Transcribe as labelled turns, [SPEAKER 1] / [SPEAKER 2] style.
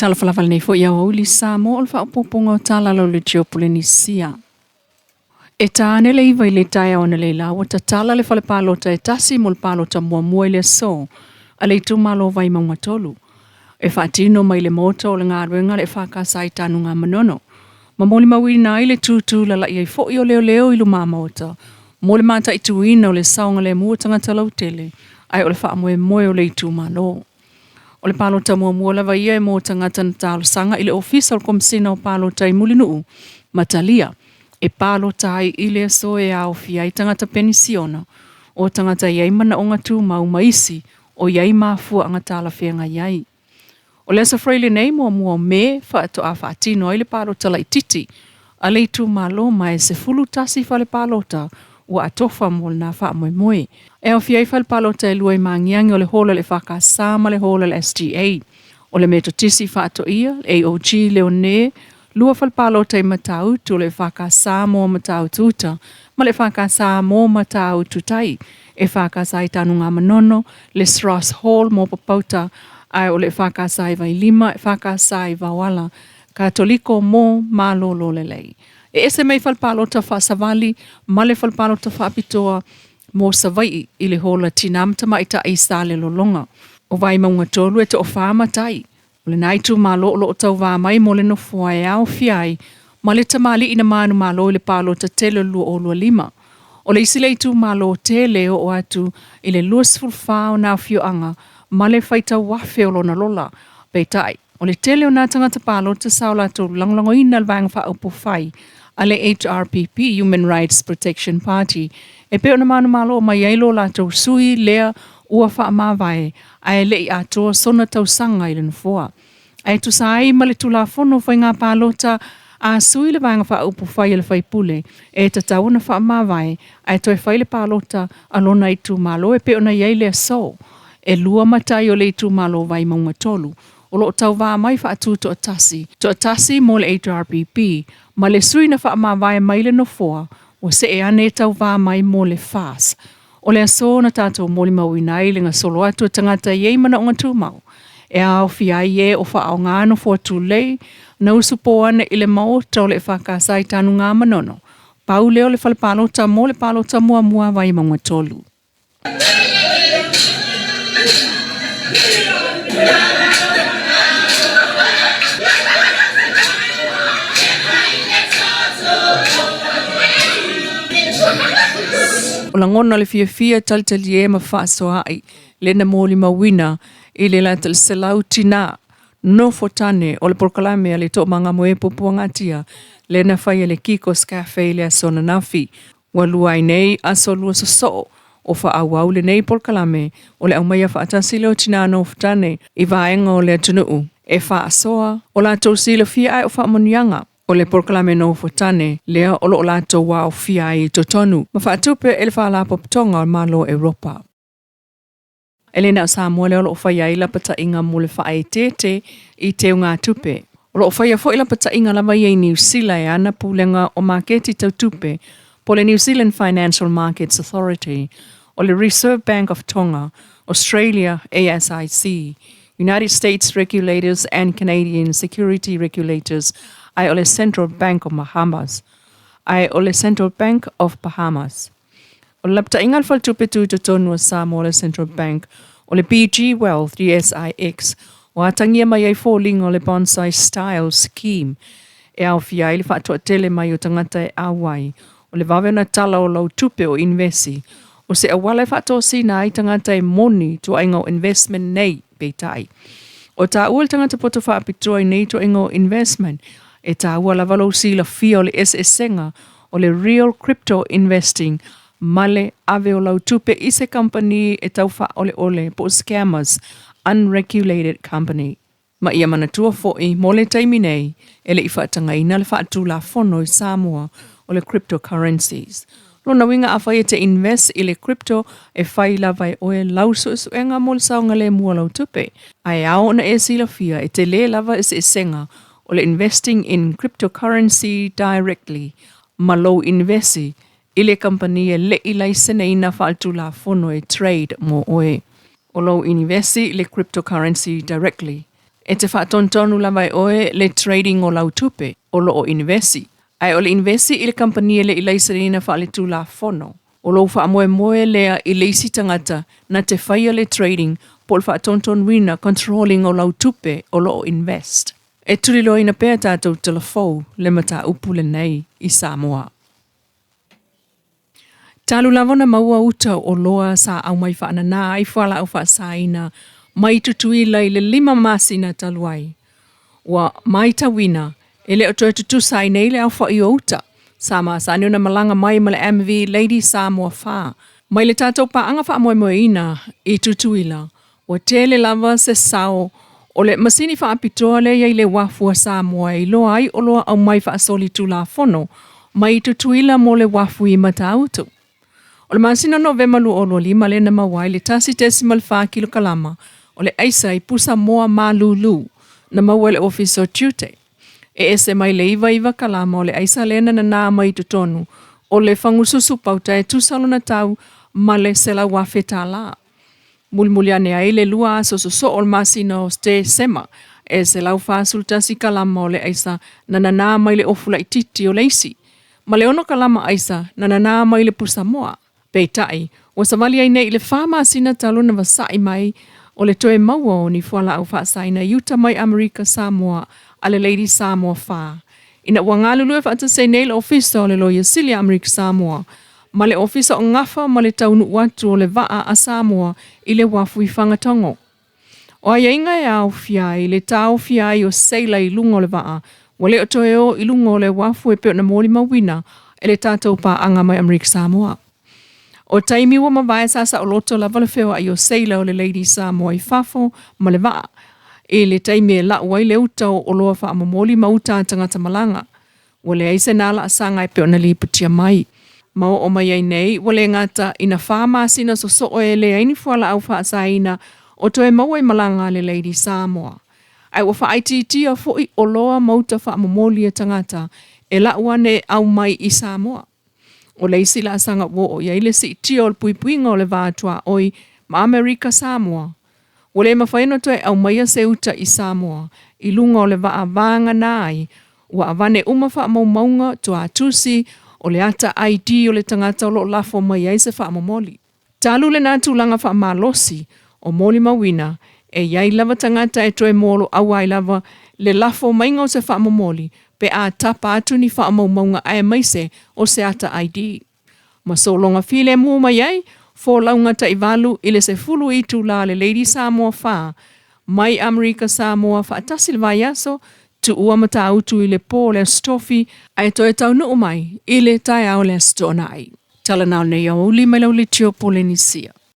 [SPEAKER 1] tala falafala nei fo ia o li Samoa o le whaapoponga o tala lo le tio Polynesia. E tāne le iwa i le taia o na le la o ta tala le fale palota e tasi mo le palota mua mua i le so a le tu malo vai maunga tolu. E whaatino mai le mota o le ngā ruenga le whakasai tanu ngā manono. Ma moli maui na i le tutu la i fo i o leo leo i lu mamota. Mo le mata i tuina o le saunga le mua tangata lau tele ai o le wha moe moe o le tu malo. O le palota mua mua lava ia e mo tangata na talo sanga i le ofisa o komsina o palota i mulinuu, Matalia. E palota ai i le so e au fia i tangata penisiona. O tangata iai mana o ngatu mau maisi o iai mafua anga tala whianga iai. O le asa freile nei mua mua me whaato a whaatino ai le palota la i titi. A le tu malo mai se fulu tasi fa le palota ua atofa mo na wha moe moe. E o fiai whal palota e lua i mangiangi o le hola le whakasama le hola le STA. O le metotisi whaato ia, AOG leone, lua whal palota i matautu le whakasama o mataututa, ma le whakasama o mataututai. E whakasai tanu ngā manono, le Ross Hall mo papauta, ai o le whakasai vai lima, e whakasai vawala, katoliko mo malolo le lei. E ese mei whalpalota whaasawali, ma le whalpalota whaapitoa mo savai i le hola tinamta mai ta i sale lolonga. O vai maunga tolu e te o whaamatai. O le naitu malo o o tau wā mai mo le no fuai au fiai, ma le tamali ina manu malo i le palota tele lua o lua lima. O le isi leitu malo tele o atu i le luas fulfao na fioanga, ma le whaita wafe o lona lola, peitai. O le tele o nā tangata palota saula to langlango ina vang wha upo whai, a le HRPP, Human Rights Protection Party, e peo na manu malo o mai eilo la tau sui lea ua wha mawai, a e lei atoa sona tau sanga i le nfoa. A e tu sai ma le tula fono whai ngā palota, a sui le vanga wha upo whai le whai pule, e ta tau na wha mawai, a e toi whai le palota alona i tu malo e peo na iei lea so, e lua matai o le tu malo vai maunga tolu. O lo tau wā mai wha atu to atasi mo le HRPP, ma le sui na wha mawai mai le no foa, o se e ane tau wā mai mo le fas. O le aso na tātou moli mau inai le ngā solo atu tangata iei mana o ngā tūmau. E au fiai e o wha au ngāno fua tū lei, na usupo ane i le mau tau le whakasai tanu ngā manono. Pau leo le whalpalota mo le palota mua mua vai maunga tolu. O la ngona le fia talitali e ma whaasoa ai, le na mōli mawina i le lata le selau tina, no fotane o le porkalame a le to manga moe popua ngatia, le na whai le kiko skafe le asona nafi, wa lua nei aso lua so o wha awau le nei porkalame o le au maia whaatasi leo tina no fotane i vaenga o le atunuu. E whaasoa o la tau sila fia ai o whaamonianga. O le porkalame no fotane, lea o lo lato wa o fiai totonu. Ma whaatupe e le whaalapo ptonga o malo Europa. Elena o Samoa leo lo whaiai la pata inga mo le whae tete i teo ngā tupe. O lo whaia fo ila pata inga lava i New Zealand ana pulenga o maketi tau tupe po le New Zealand Financial Markets Authority, o le Reserve Bank of Tonga, Australia ASIC, United States Regulators and Canadian Security Regulators, ai o le Central Bank of Bahamas, ai o le Central Bank of Bahamas. O le lapta ingal fal tupe tu tonu o Samoa le Central Bank, o le BG Wealth DSIX, o atangia mai ai fōlinga o le bonsai style scheme, e au fiai le whaatua tele mai o tangata e awai, o le vawe na tala o lau tupe o invesi, o se awala e whaatua sina ai tangata e moni to aingo investment nei peitai. O ta ua tangata poto whaapitua i nei to aingo investment, e tā ua la valo sila fia o le esenga o le real crypto investing male ave o lau tupe i se company e tau wha ole po scammers, unregulated company. Ma ia manatua fo'i mo le taimi nei e le i whaatanga ina le whaatu la fono i Samoa o le cryptocurrencies. Lona winga a whai te invest i le crypto e whai la vai oe lau suenga mo le saunga le mua lau tupe. Ai ao na e sila fia e te le lava e se esenga o le investing in cryptocurrency directly, ma low investi, i le company e le i laisene ina whaaltu la fono e trade mo oe. O low investi i le cryptocurrency directly, E te whaatontonu lava oe le trading o lau tupe, o lo o investi. Ai o le investi i le kampania le ilaisarina wha le tūla fono. O lo wha moe lea i le isi tangata na te whaia le trading po le whaatontonu wina controlling o lau tupe o lo o invest. E tulilo ina pēr tātou te la FOU le mata upu le nei i Samoa. Talu lavona maua uta o loa sa au mai whaanana ai whala au whaasaina mai tutuila i le 5 masina taluai. Wa mai tawina ele o toi tutusai nei le au whai o uta. Sama sa niona malanga mai ma le MV Lady Samoa FOU. Mai le tātou paanga wha moe ina i tutuila. Wa tele lava se sao o le masini whaapitoa le iei le wafua Samoa i loa ai o loa au mai whaasoli tūla fono mai tutuila mo le wafu i matautu. O le masina Novema lu o lo 5 le na mawai le tasi 10 kilo kalama o le aisa i pusa moa malulu na maua le office o tute. E ese mai le iwa kalama o le aisa lena na nā mai tutonu o le whangususu pauta e tusalo na tau ma le sela wafe TALA. Mulmuli ane ai le lua aso so o le masina o ste sema e se lau whaasul tasi kalama o le aisa na nā mai le ofula i titi o leisi. Ma le ono kalama aisa na nā mai le pusa moa. Peitai, o savali ai nei le whamasina taluna wasai mai o le toe maua o ni fuala au whaasaina Utah mai Amerika Samoa a le Lady Samoa FOU. Ina ua ngalulu e whaatase nei le ofisa o le loia Silia Amerika Samoa, ma le ofisa o ngafa ma le taunu watu o le waa a Samoa i le wafu i whangatongo. O ai inga e au fiai, le tau fiai o seila i lungo le waa, wa le o toe o i lungo le wafu e peo na mōli mawina e le tātou pa anga mai Amerika Samoa. O taimi ua mawai sasa o loto lava le whewa i o seila o le Lady Samoa i fafo ma le waa. E le taimi e la wai le uta o loa wha amamoli mauta tangata malanga. Wa le aise nala asanga e peo na li putia mai. Ma o mai ai nei, wa le ngata ina whamasina so o e le aini fuala au whaasaina o toe mawai malanga le Lady Samoa. Ai wa whaaititi a fo i o loa mauta wha amamoli e tangata e la wane au mai i Samoa. O le isi la asanga wo o ia ile si tio o puipuinga o le vātua oi ma Amerika Samoa. O le mawhaino toe au maia se uta i Samoa i lunga o le waa vanga nai ua avane umafa maunga toa tusi o le ata ID o le tangata o lo lafo mai ai se wha momoli. Talu le nātu langa wha malosi o moli mawina e iai lava tangata e toe molo au ai lava le lafo mainga o se wha momoli pe a tapa atu ni wha maunga ai maise o se ata ID. Ma so longa file mua mai ai, fo launga ta iwalu ile se fulu itu la le Lady Samoa FOU, mai Amerika Samoa wha atasil vai aso, tu ua mata autu ile po le stofi, ai toe tau nuu mai, ile tai au le stonai. Tala nao ne iau uli mai lau le tio Polynesia.